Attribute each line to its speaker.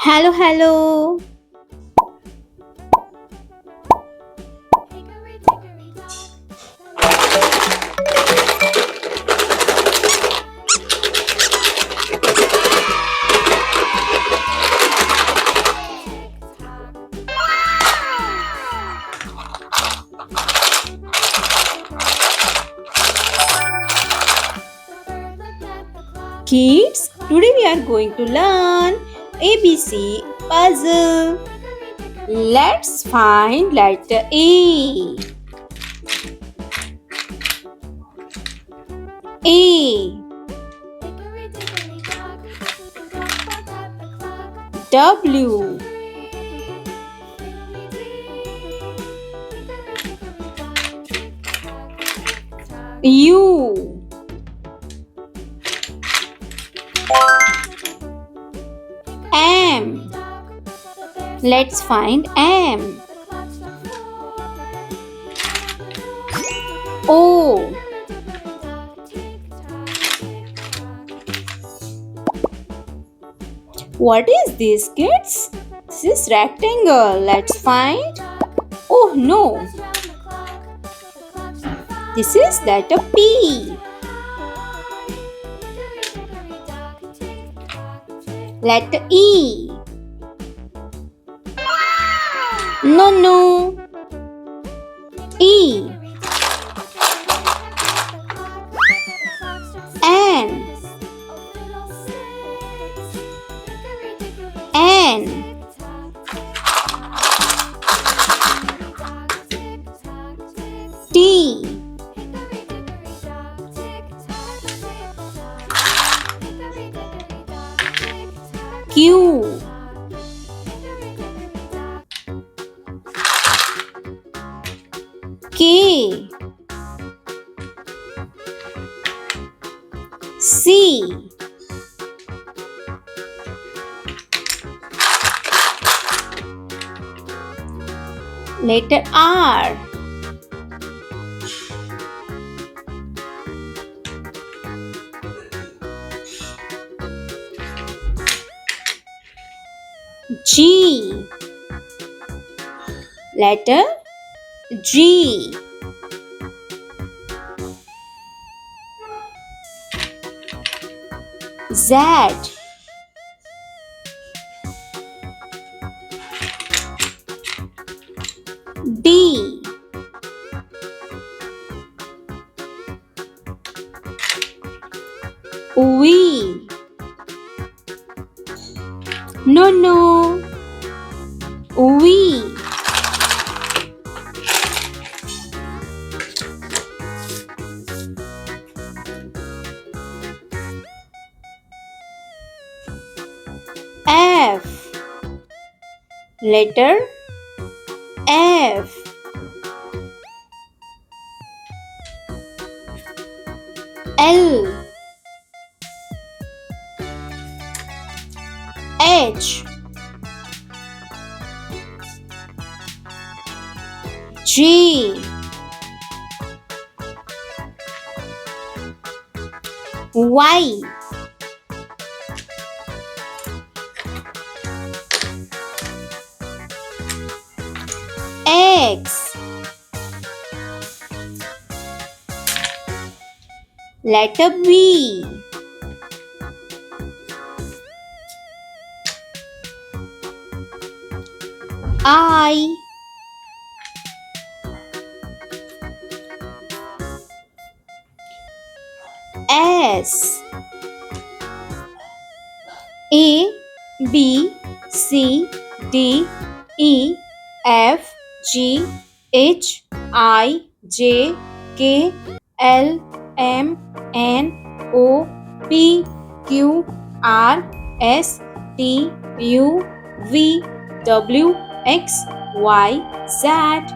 Speaker 1: Hello, hello. Kids, today we are going to learn ABC puzzle. Let's find letter A. A. W. U. M. Let's find M. O. What is this, kids? This is rectangle. Let's find. Oh no. This is letter P. Letter E. No. E. N. T. Q. K. C. Letter R. G. Letter G. Z. D. V. No. V. F. Letter F. L. H. G. Y. X. Letter B. I. S. A. B. C. D. E. F. G. H. I. J. K. L. M. N. O. P. Q. R. S. T. U. V. W. X. Y. Z.